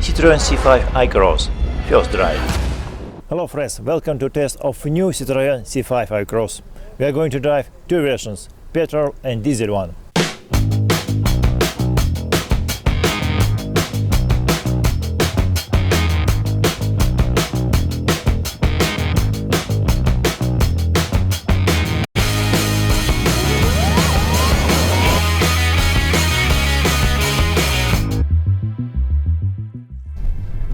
Citroen C5 Aircross, first drive. Hello friends, welcome to test of new Citroen C5 Aircross. We are going to drive two versions, petrol and diesel one.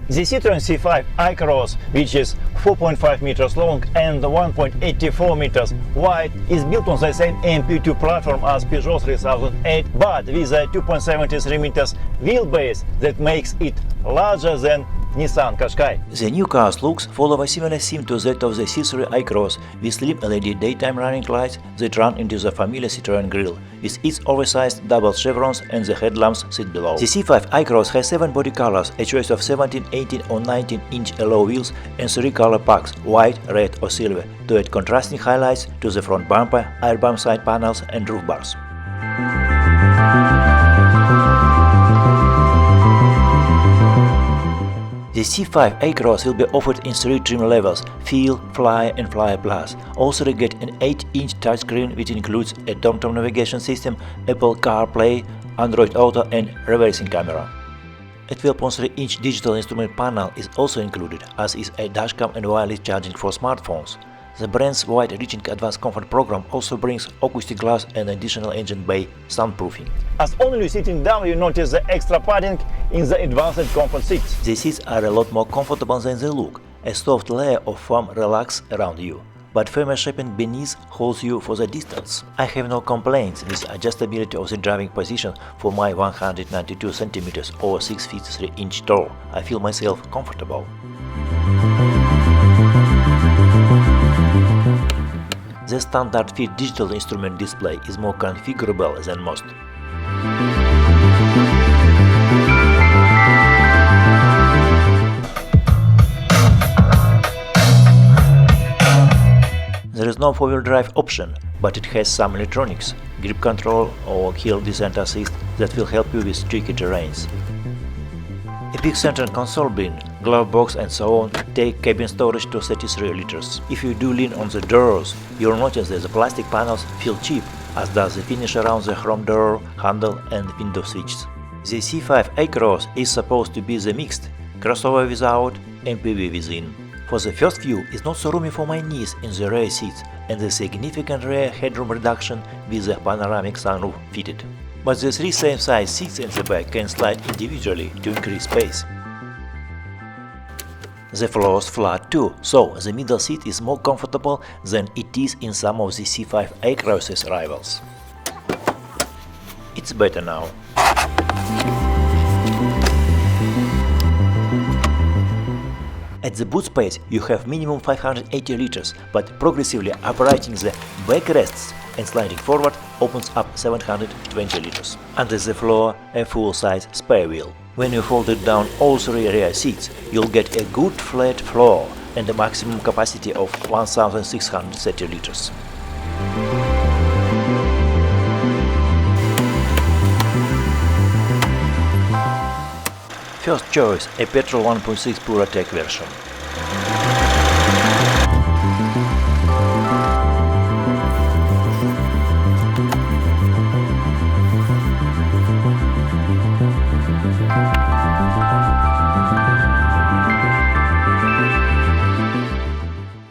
The Citroen C5 Aircross, which is 4.5 meters long and 1.84 meters wide, is built on the same MP2 platform as Peugeot 3008, but with a 2.73 meters wheelbase that makes it larger than Nissan Qashqai. The new car's looks follow a similar theme to that of the C3 Aircross, with slim LED daytime running lights that run into the familiar Citroen grille, with its oversized double chevrons and the headlamps sit below. The C5 Aircross has 7 body colors, a choice of 17, 18 or 19-inch alloy wheels and 3 color packs, white, red or silver, to add contrasting highlights to the front bumper, air bump side panels and roof bars. The C5 Aircross will be offered in 3 trim levels: Feel, Fly and Fly Plus. Also you get an 8-inch touchscreen which includes a TomTom navigation system, Apple CarPlay, Android Auto and reversing camera. A 12.3-inch digital instrument panel is also included, as is a dashcam and wireless charging for smartphones. The brand's wide-reaching advanced comfort program also brings acoustic glass and additional engine bay soundproofing. As only sitting down you notice the extra padding in the advanced comfort seats. The seats are a lot more comfortable than they look. A soft layer of foam relaxes around you, but firmer shaping beneath holds you for the distance. I have no complaints with adjustability of the driving position for my 192 cm or 6 feet 3 inch tall. I feel myself comfortable. The standard fit digital instrument display is more configurable than most. There is no four-wheel drive option, but it has some electronics, grip control or hill descent assist that will help you with tricky terrains. A big center console bin, glove box and so on take cabin storage to 33 liters. If you do lean on the doors, you'll notice that the plastic panels feel cheap, as does the finish around the chrome door, handle and window switches. The C5 Aircross is supposed to be the mixed, crossover without, MPV within. For the first view, it's not so roomy for my knees in the rear seats and the significant rear headroom reduction with the panoramic sunroof fitted. But the 3 same-size seats in the back can slide individually to increase space. The floor's flat too, so the middle seat is more comfortable than it is in some of the C5 Aircross's rivals. It's better now. At the boot space you have minimum 580 liters, but progressively uprighting the backrests and sliding forward opens up 720 liters. Under the floor, a full-size spare wheel. When you folded down all 3 rear seats, you'll get a good flat floor and a maximum capacity of 1630 liters. First choice, a petrol 1.6 PureTech version.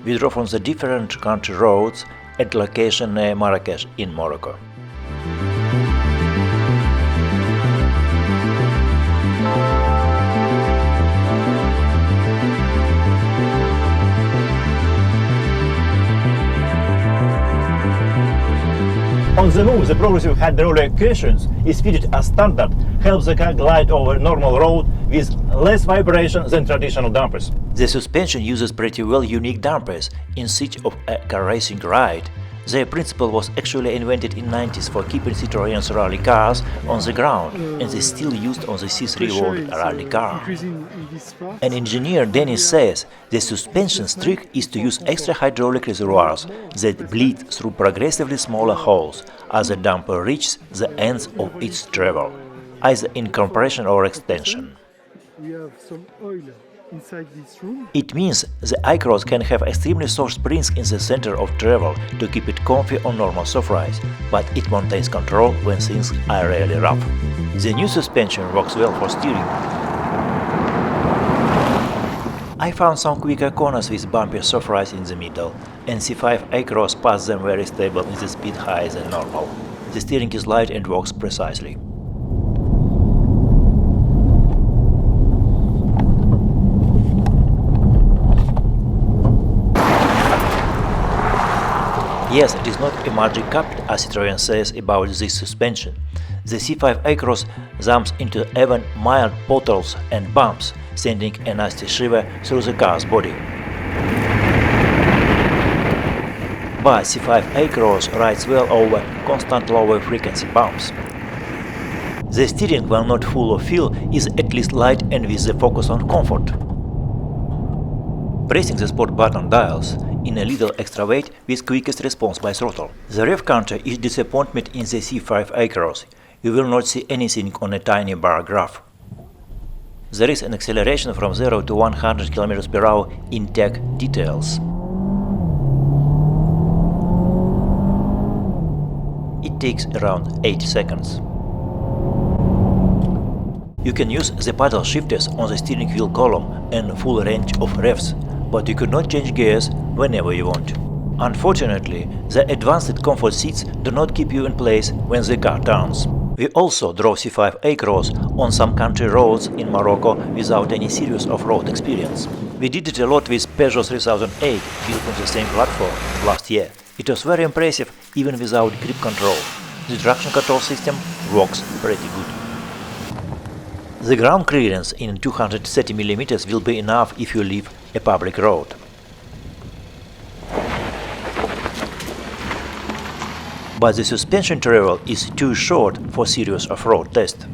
We drove on the different country roads at location near Marrakesh in Morocco. On the move, the progressive hydraulic cushions is fitted as standard, helps the car glide over normal road with less vibration than traditional dampers. The suspension uses pretty well unique dampers in search of a car racing ride. Their principle was actually invented in the 90s for keeping Citroen's rally cars on the ground, and is still used on the C3 World Rally car. An engineer, Dennis, says the suspension trick is to use extra hydraulic reservoirs that bleed through progressively smaller holes as the damper reaches the ends of its travel, either in compression or extension. we have some oil inside this room. It means the Aircross can have extremely soft springs in the center of travel to keep it comfy on normal surface, but it maintains control when things are really rough. The new suspension works well for steering. I found some quicker corners with bumpy surface in the middle, and C5 Aircross passed them very stable with the speed higher than normal. The steering is light and works precisely. Yes, it is not a magic carpet as Citroen says about this suspension. The C5 Aircross jumps into even mild potholes and bumps, sending a nasty shiver through the car's body. But C5 Aircross rides well over constant lower frequency bumps. The steering, while not full of feel, is at least light and with the focus on comfort. Pressing the sport button dials in a little extra weight with quickest response by throttle. The rev counter is disappointment in the C5 Aircross. You will not see anything on a tiny bar graph. There is an acceleration from 0 to 100 km per hour in tech details. It takes around 8 seconds. You can use the paddle shifters on the steering wheel column and full range of revs, but you cannot change gears whenever you want. Unfortunately, the advanced comfort seats do not keep you in place when the car turns. We also drove C5 Aircross on some country roads in Morocco without any serious off-road experience. We did it a lot with Peugeot 3008 built on the same platform last year. It was very impressive even without grip control. The traction control system works pretty good. The ground clearance in 230 mm will be enough if you leave a public road. But the suspension travel is too short for serious off-road test.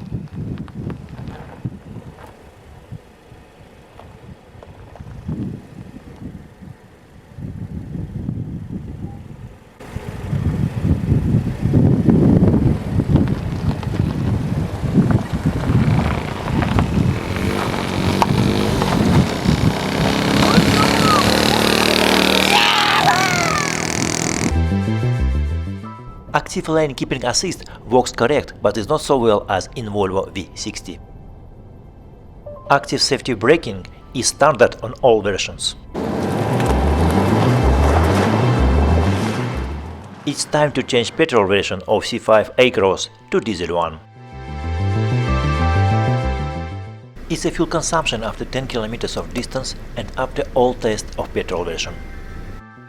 Active lane keeping assist works correct, but is not so well as in Volvo V60. Active safety braking is standard on all versions. It's time to change petrol version of C5 Aircross to diesel one. It's a fuel consumption after 10 km of distance and after all tests of petrol version.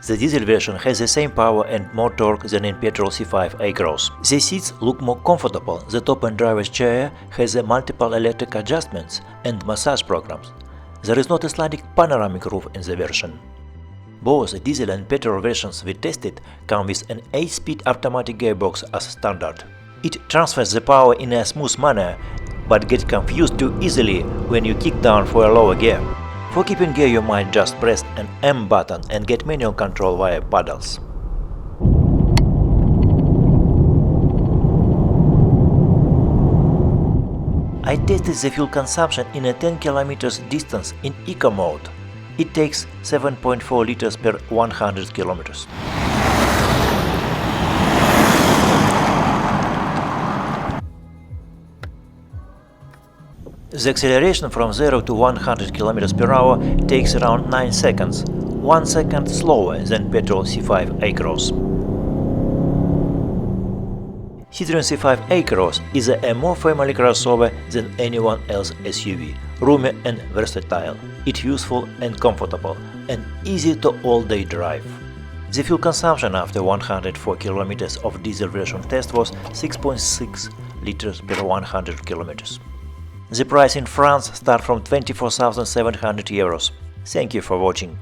The diesel version has the same power and more torque than in petrol C5 Aircross. The seats look more comfortable, the top and driver's chair has multiple electric adjustments and massage programs. There is not a sliding panoramic roof in the version. Both the diesel and petrol versions we tested come with an 8-speed automatic gearbox as standard. It transfers the power in a smooth manner, but gets confused too easily when you kick down for a lower gear. For keeping gear you might just press an M button and get manual control via paddles. I tested the fuel consumption in a 10 km distance in Eco mode. It takes 7.4 liters per 100 km. The acceleration from 0 to 100 km per hour takes around 9 seconds, 1 second slower than petrol C5 Aircross. Citroen C5 Aircross is a more family crossover than anyone else SUV, roomy and versatile. It's useful and comfortable, and easy to all-day drive. The fuel consumption after 104 km of diesel version test was 6.6 liters per 100 km. The price in France starts from 24,700 euros. Thank you for watching.